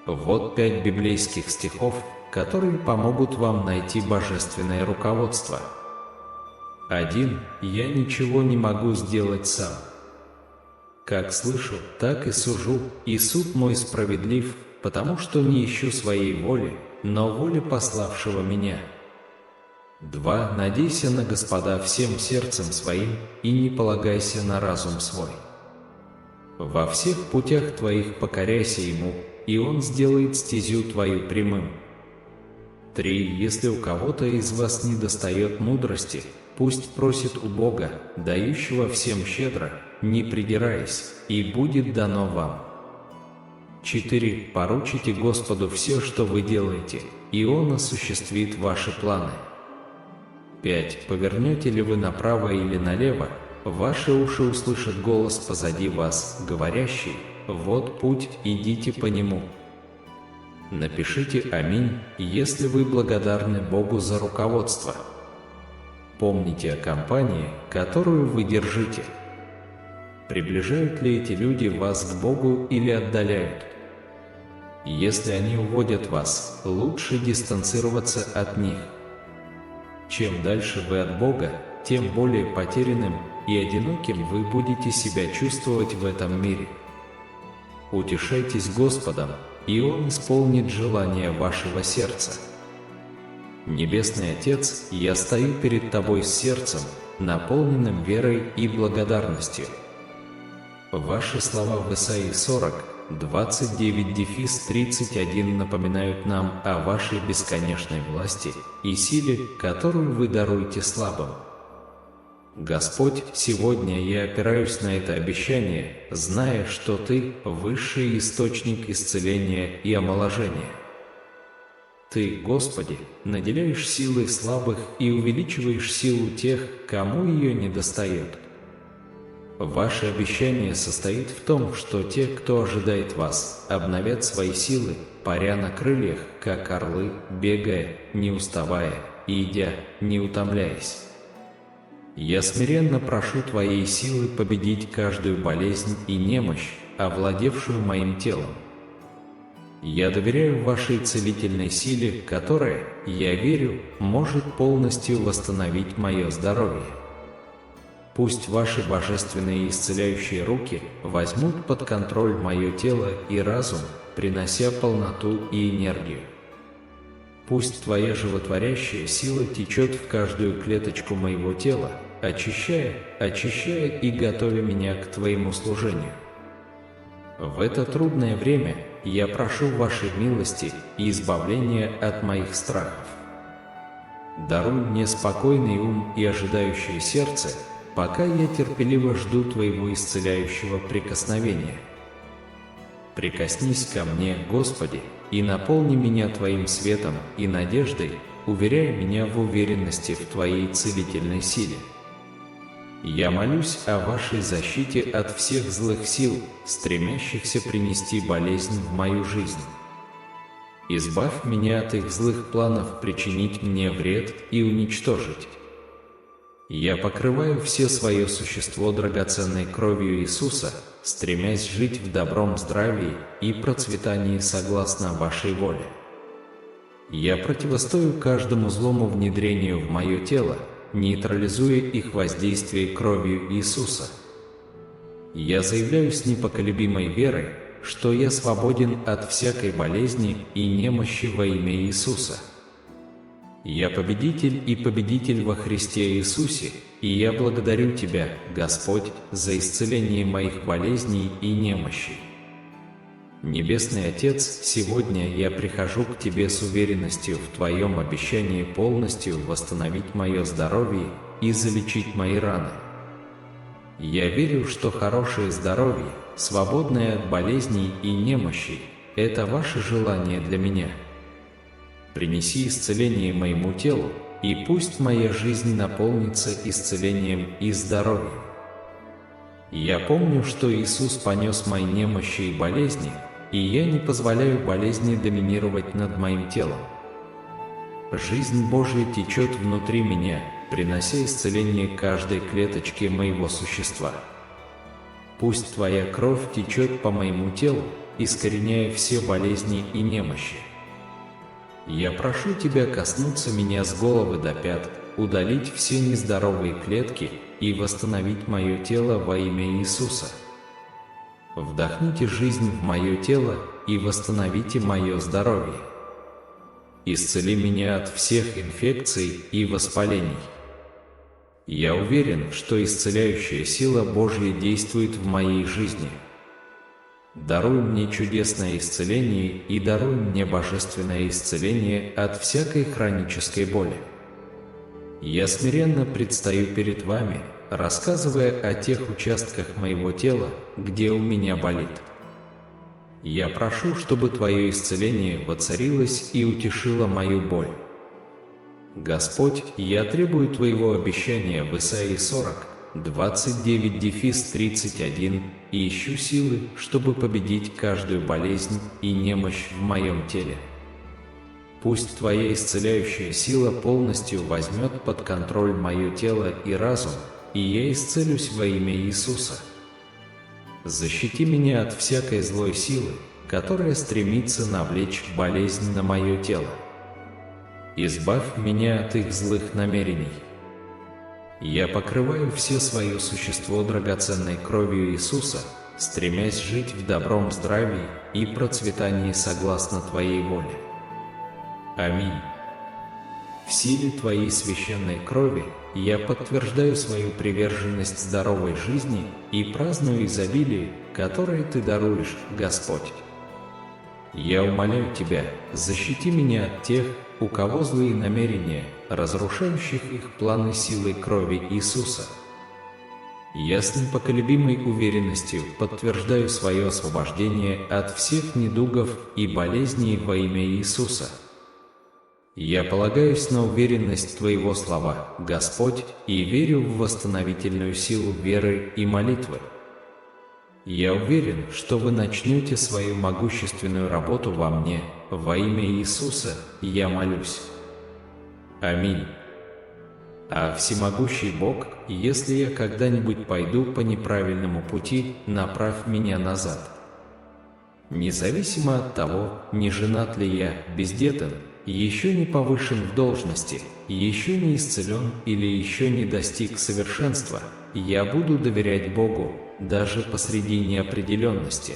Вот 5 библейских стихов, которые помогут вам найти божественное руководство. 1. Я ничего не могу сделать сам. Как слышу, так и сужу, и суд мой справедлив, потому что не ищу своей воли, но воли пославшего меня. 2. Надейся на Господа всем сердцем своим, и не полагайся на разум свой. Во всех путях твоих покоряйся Ему, и Он сделает стезю твою прямым. 3. Если у кого-то из вас недостает мудрости, пусть просит у Бога, дающего всем щедро, не придираясь, и будет дано вам. 4. Поручите Господу все, что вы делаете, и Он осуществит ваши планы. 5. Повернете ли вы направо или налево, ваши уши услышат голос позади вас, говорящий: «Вот путь, идите по нему». Напишите «Аминь», если вы благодарны Богу за руководство. Помните о компании, которую вы держите. Приближают ли эти люди вас к Богу или отдаляют? Если они уводят вас, лучше дистанцироваться от них. Чем дальше вы от Бога, тем более потерянным и одиноким вы будете себя чувствовать в этом мире. Утешайтесь Господом, и Он исполнит желание вашего сердца. Небесный Отец, я стою перед Тобой с сердцем, наполненным верой и благодарностью. Ваши слова в Исаии 40, 29-31 напоминают нам о Вашей бесконечной власти и силе, которую Вы даруете слабым. Господь, сегодня я опираюсь на это обещание, зная, что Ты – высший источник исцеления и омоложения. Ты, Господи, наделяешь силой слабых и увеличиваешь силу тех, кому ее недостает. Ваше обещание состоит в том, что те, кто ожидает Вас, обновят свои силы, паря на крыльях, как орлы, бегая, не уставая, и идя, не утомляясь. Я смиренно прошу Твоей силы победить каждую болезнь и немощь, овладевшую моим телом. Я доверяю Вашей целительной силе, которая, я верю, может полностью восстановить мое здоровье. Пусть Ваши божественные исцеляющие руки возьмут под контроль мое тело и разум, принося полноту и энергию. Пусть Твоя животворящая сила течет в каждую клеточку моего тела, очищая и готовя меня к Твоему служению. В это трудное время я прошу Вашей милости и избавления от моих страхов. Даруй мне спокойный ум и ожидающее сердце, пока я терпеливо жду Твоего исцеляющего прикосновения. Прикоснись ко мне, Господи, и наполни меня Твоим светом и надеждой, уверяя меня в уверенности в Твоей целительной силе. Я молюсь о Вашей защите от всех злых сил, стремящихся принести болезнь в мою жизнь. Избавь меня от их злых планов причинить мне вред и уничтожить. Я покрываю все свое существо драгоценной кровью Иисуса, стремясь жить в добром здравии и процветании согласно Вашей воле. Я противостою каждому злому внедрению в мое тело, нейтрализуя их воздействие кровью Иисуса. Я заявляю с непоколебимой верой, что я свободен от всякой болезни и немощи во имя Иисуса. Я победитель и победитель во Христе Иисусе, и я благодарю Тебя, Господь, за исцеление моих болезней и немощей. Небесный Отец, сегодня я прихожу к Тебе с уверенностью в Твоем обещании полностью восстановить мое здоровье и залечить мои раны. Я верю, что хорошее здоровье, свободное от болезней и немощей, это Ваше желание для меня. Принеси исцеление моему телу, и пусть моя жизнь наполнится исцелением и здоровьем. Я помню, что Иисус понес мои немощи и болезни, и я не позволяю болезни доминировать над моим телом. Жизнь Божья течет внутри меня, принося исцеление каждой клеточке моего существа. Пусть Твоя кровь течет по моему телу, искореняя все болезни и немощи. Я прошу Тебя коснуться меня с головы до пят, удалить все нездоровые клетки и восстановить мое тело во имя Иисуса. Вдохните жизнь в мое тело и восстановите мое здоровье. Исцели меня от всех инфекций и воспалений. Я уверен, что исцеляющая сила Божья действует в моей жизни. Даруй мне чудесное исцеление и даруй мне божественное исцеление от всякой хронической боли. Я смиренно предстаю перед Вами, рассказывая о тех участках моего тела, где у меня болит. Я прошу, чтобы Твое исцеление воцарилось и утешило мою боль. Господь, я требую Твоего обещания в Исаии 40, 29-31 и ищу силы, чтобы победить каждую болезнь и немощь в моем теле. Пусть Твоя исцеляющая сила полностью возьмет под контроль мое тело и разум, и я исцелюсь во имя Иисуса. Защити меня от всякой злой силы, которая стремится навлечь болезнь на мое тело. Избавь меня от их злых намерений. Я покрываю все свое существо драгоценной кровью Иисуса, стремясь жить в добром здравии и процветании согласно Твоей воле. Аминь. В силе Твоей священной крови я подтверждаю свою приверженность здоровой жизни и праздную изобилие, которое Ты даруешь, Господь. Я умоляю Тебя, защити меня от тех, у кого злые намерения, разрушающих их планы силой крови Иисуса. Я с непоколебимой уверенностью подтверждаю свое освобождение от всех недугов и болезней во имя Иисуса. Я полагаюсь на уверенность Твоего слова, Господь, и верю в восстановительную силу веры и молитвы. Я уверен, что Вы начнете свою могущественную работу во мне, во имя Иисуса я молюсь. Аминь. А всемогущий Бог, если я когда-нибудь пойду по неправильному пути, направь меня назад. Независимо от того, не женат ли я, бездетен, еще не повышен в должности, еще не исцелен или еще не достиг совершенства, я буду доверять Богу, даже посреди неопределенности.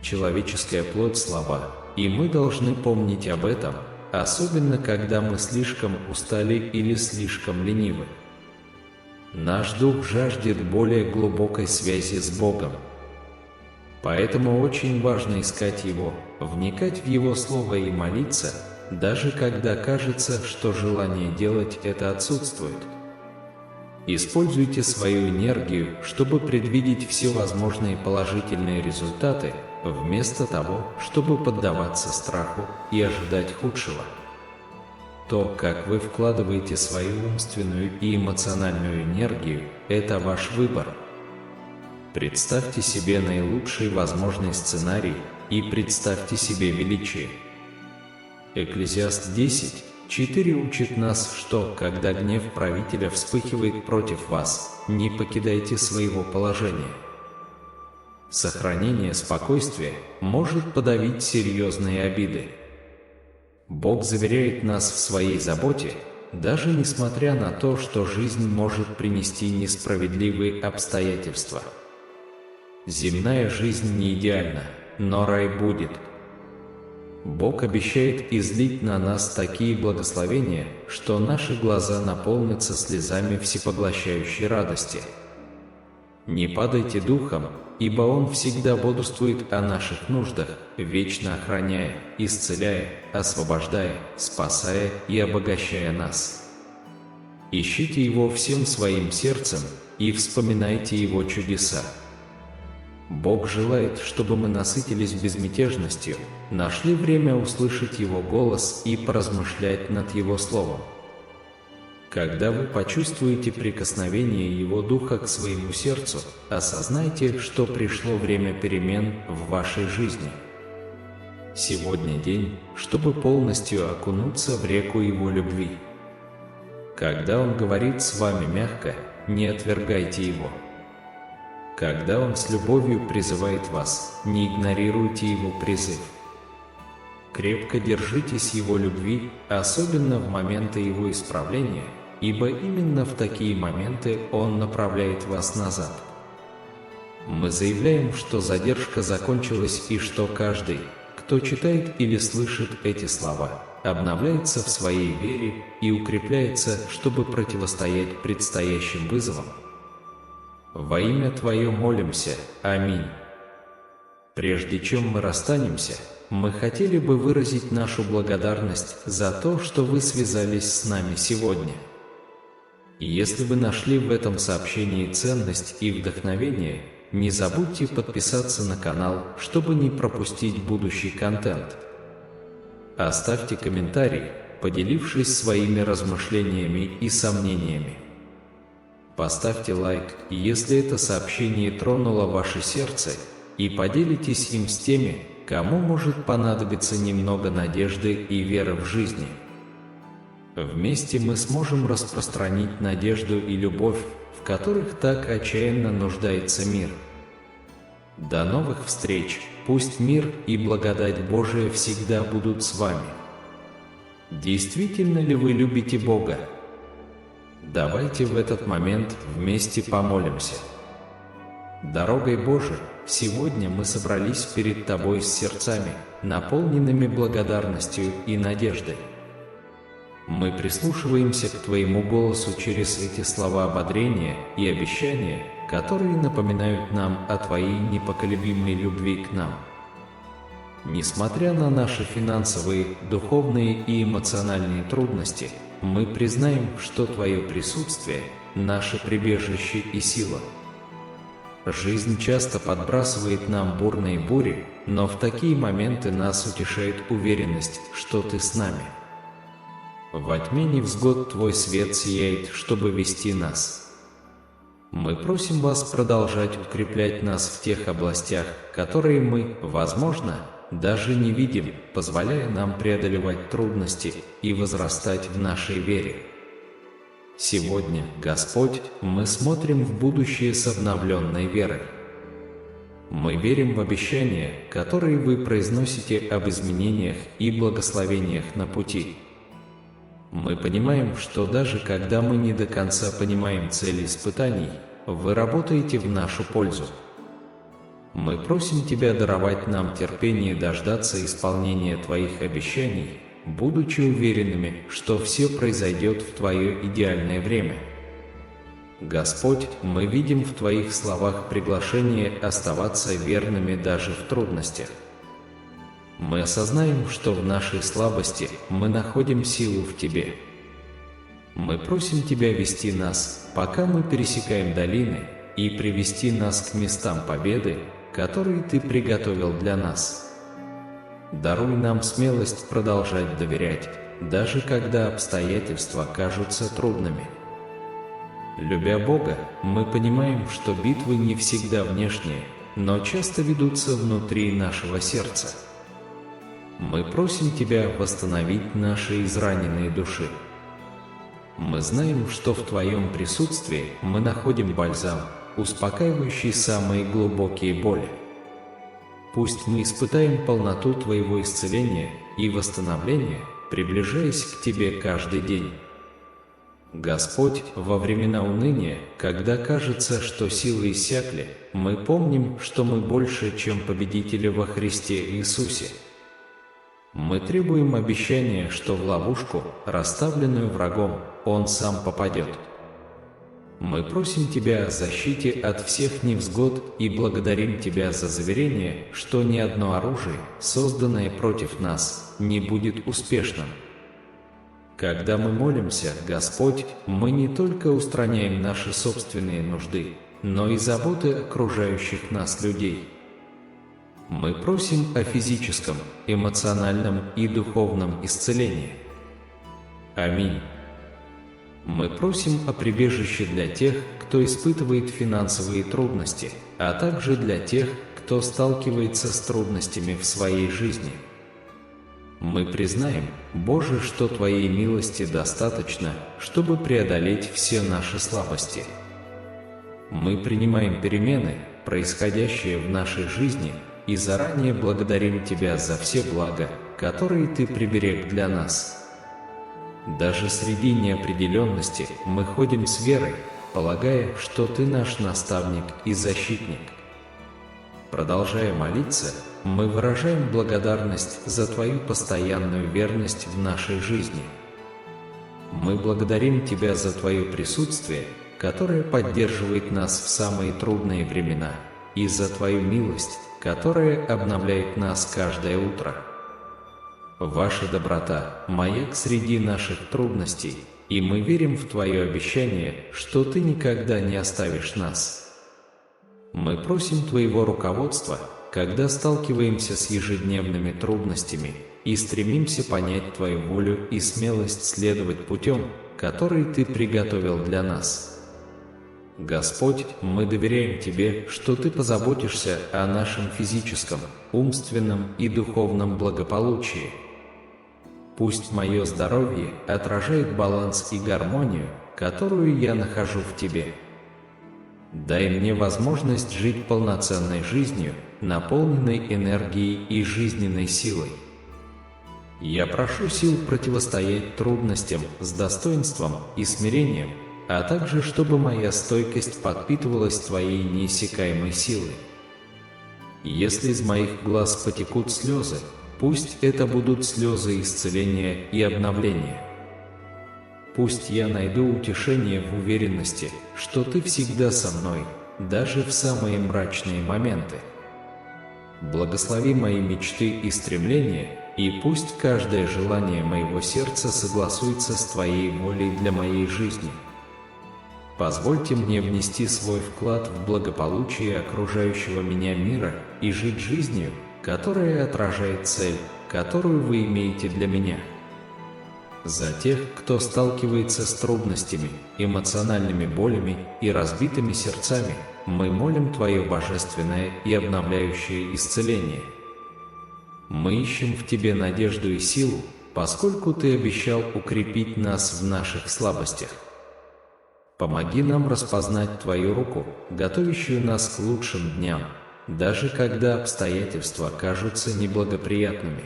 Человеческая плоть слаба, и мы должны помнить об этом, особенно когда мы слишком устали или слишком ленивы. Наш дух жаждет более глубокой связи с Богом. Поэтому очень важно искать Его, вникать в Его Слово и молиться, даже когда кажется, что желание делать это отсутствует. Используйте свою энергию, чтобы предвидеть все возможные положительные результаты, вместо того, чтобы поддаваться страху и ожидать худшего. То, как вы вкладываете свою умственную и эмоциональную энергию, это ваш выбор. Представьте себе наилучший возможный сценарий и представьте себе величие. Экклезиаст 10:4 учит нас, что, когда гнев правителя вспыхивает против вас, не покидайте своего положения. Сохранение спокойствия может подавить серьезные обиды. Бог заверяет нас в своей заботе, даже несмотря на то, что жизнь может принести несправедливые обстоятельства. Земная жизнь не идеальна, но рай будет. Бог обещает излить на нас такие благословения, что наши глаза наполнятся слезами всепоглощающей радости. Не падайте духом, ибо Он всегда бодрствует о наших нуждах, вечно охраняя, исцеляя, освобождая, спасая и обогащая нас. Ищите Его всем своим сердцем и вспоминайте Его чудеса. Бог желает, чтобы мы насытились безмятежностью, нашли время услышать Его голос и поразмышлять над Его Словом. Когда вы почувствуете прикосновение Его Духа к своему сердцу, осознайте, что пришло время перемен в вашей жизни. Сегодня день, чтобы полностью окунуться в реку Его любви. Когда Он говорит с вами мягко, не отвергайте Его. Когда Он с любовью призывает вас, не игнорируйте Его призыв. Крепко держитесь Его любви, особенно в моменты Его исправления, ибо именно в такие моменты Он направляет вас назад. Мы заявляем, что задержка закончилась и что каждый, кто читает или слышит эти слова, обновляется в своей вере и укрепляется, чтобы противостоять предстоящим вызовам. Во имя Твое молимся. Аминь. Прежде чем мы расстанемся, мы хотели бы выразить нашу благодарность за то, что вы связались с нами сегодня. Если вы нашли в этом сообщении ценность и вдохновение, не забудьте подписаться на канал, чтобы не пропустить будущий контент. Оставьте комментарий, поделившись своими размышлениями и сомнениями. Поставьте лайк, если это сообщение тронуло ваше сердце, и поделитесь им с теми, кому может понадобиться немного надежды и веры в жизни. Вместе мы сможем распространить надежду и любовь, в которых так отчаянно нуждается мир. До новых встреч! Пусть мир и благодать Божия всегда будут с вами. Действительно ли вы любите Бога? Давайте в этот момент вместе помолимся. Дорогой Божией, сегодня мы собрались перед Тобой с сердцами, наполненными благодарностью и надеждой. Мы прислушиваемся к Твоему голосу через эти слова ободрения и обещания, которые напоминают нам о Твоей непоколебимой любви к нам. Несмотря на наши финансовые, духовные и эмоциональные трудности, мы признаем, что Твое присутствие – наше прибежище и сила. Жизнь часто подбрасывает нам бурные бури, но в такие моменты нас утешает уверенность, что Ты с нами. Во тьме невзгод Твой свет сияет, чтобы вести нас. Мы просим Вас продолжать укреплять нас в тех областях, которые мы, возможно, даже не видим, позволяя нам преодолевать трудности и возрастать в нашей вере. Сегодня, Господь, мы смотрим в будущее с обновленной верой. Мы верим в обещания, которые Вы произносите об изменениях и благословениях на пути. Мы понимаем, что даже когда мы не до конца понимаем цели испытаний, Вы работаете в нашу пользу. Мы просим Тебя даровать нам терпение дождаться исполнения Твоих обещаний, будучи уверенными, что все произойдет в Твое идеальное время. Господь, мы видим в Твоих словах приглашение оставаться верными даже в трудностях. Мы осознаем, что в нашей слабости мы находим силу в Тебе. Мы просим Тебя вести нас, пока мы пересекаем долины, и привести нас к местам победы, которые Ты приготовил для нас. Даруй нам смелость продолжать доверять, даже когда обстоятельства кажутся трудными. Любя Бога, мы понимаем, что битвы не всегда внешние, но часто ведутся внутри нашего сердца. Мы просим Тебя восстановить наши израненные души. Мы знаем, что в Твоем присутствии мы находим бальзам, успокаивающий самые глубокие боли. Пусть мы испытаем полноту Твоего исцеления и восстановления, приближаясь к Тебе каждый день. Господь, во времена уныния, когда кажется, что силы иссякли, мы помним, что мы больше, чем победители во Христе Иисусе. Мы требуем обещания, что в ловушку, расставленную врагом, он сам попадет. Мы просим Тебя о защите от всех невзгод и благодарим Тебя за заверение, что ни одно оружие, созданное против нас, не будет успешным. Когда мы молимся, Господь, мы не только устраняем наши собственные нужды, но и заботы окружающих нас людей. Мы просим о физическом, эмоциональном и духовном исцелении. Аминь. Мы просим о прибежище для тех, кто испытывает финансовые трудности, а также для тех, кто сталкивается с трудностями в своей жизни. Мы признаем, Боже, что Твоей милости достаточно, чтобы преодолеть все наши слабости. Мы принимаем перемены, происходящие в нашей жизни, и заранее благодарим Тебя за все блага, которые Ты приберег для нас. Даже среди неопределенности мы ходим с верой, полагая, что Ты наш наставник и защитник. Продолжая молиться, мы выражаем благодарность за Твою постоянную верность в нашей жизни. Мы благодарим Тебя за Твое присутствие, которое поддерживает нас в самые трудные времена, и за Твою милость, которая обновляет нас каждое утро. Ваша доброта – маяк среди наших трудностей, и мы верим в Твое обещание, что Ты никогда не оставишь нас. Мы просим Твоего руководства, когда сталкиваемся с ежедневными трудностями, и стремимся понять Твою волю и смелость следовать путем, который Ты приготовил для нас. Господь, мы доверяем Тебе, что Ты позаботишься о нашем физическом, умственном и духовном благополучии. Пусть мое здоровье отражает баланс и гармонию, которую я нахожу в Тебе. Дай мне возможность жить полноценной жизнью, наполненной энергией и жизненной силой. Я прошу сил противостоять трудностям с достоинством и смирением, а также чтобы моя стойкость подпитывалась Твоей неиссякаемой силой. Если из моих глаз потекут слезы, пусть это будут слезы исцеления и обновления. Пусть я найду утешение в уверенности, что Ты всегда со мной, даже в самые мрачные моменты. Благослови мои мечты и стремления, и пусть каждое желание моего сердца согласуется с Твоей волей для моей жизни. Позвольте мне внести свой вклад в благополучие окружающего меня мира и жить жизнью, которая отражает цель, которую Вы имеете для меня. За тех, кто сталкивается с трудностями, эмоциональными болями и разбитыми сердцами, мы молим Твое божественное и обновляющее исцеление. Мы ищем в Тебе надежду и силу, поскольку Ты обещал укрепить нас в наших слабостях. Помоги нам распознать Твою руку, готовящую нас к лучшим дням, даже когда обстоятельства кажутся неблагоприятными.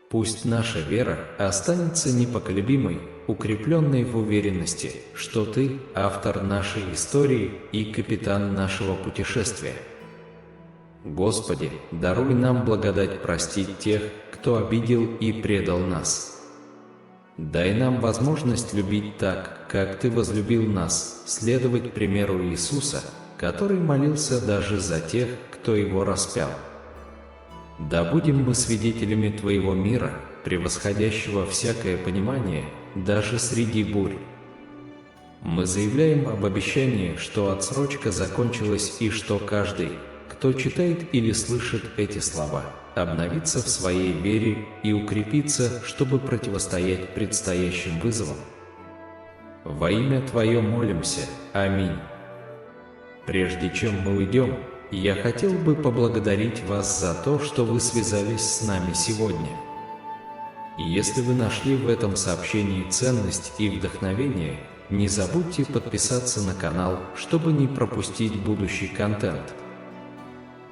Пусть наша вера останется непоколебимой, укрепленной в уверенности, что Ты – автор нашей истории и капитан нашего путешествия. Господи, даруй нам благодать простить тех, кто обидел и предал нас. Дай нам возможность любить так, как Ты возлюбил нас, следовать примеру Иисуса, который молился даже за тех, кто Его распял. Да будем мы свидетелями Твоего мира, превосходящего всякое понимание, даже среди бурь. Мы заявляем об обещании, что отсрочка закончилась и что каждый, кто читает или слышит эти слова, обновится в своей вере и укрепится, чтобы противостоять предстоящим вызовам. Во имя Твое молимся. Аминь. Прежде чем мы уйдем, я хотел бы поблагодарить вас за то, что вы связались с нами сегодня. Если вы нашли в этом сообщении ценность и вдохновение, не забудьте подписаться на канал, чтобы не пропустить будущий контент.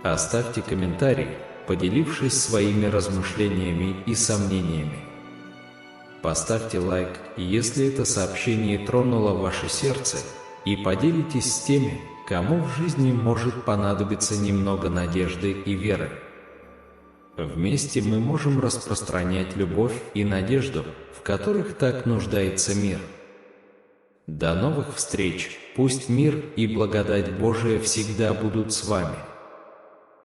Оставьте комментарий, поделившись своими размышлениями и сомнениями. Поставьте лайк, если это сообщение тронуло ваше сердце, и поделитесь с теми, кому в жизни может понадобиться немного надежды и веры. Вместе мы можем распространять любовь и надежду, в которых так нуждается мир. До новых встреч, пусть мир и благодать Божия всегда будут с вами.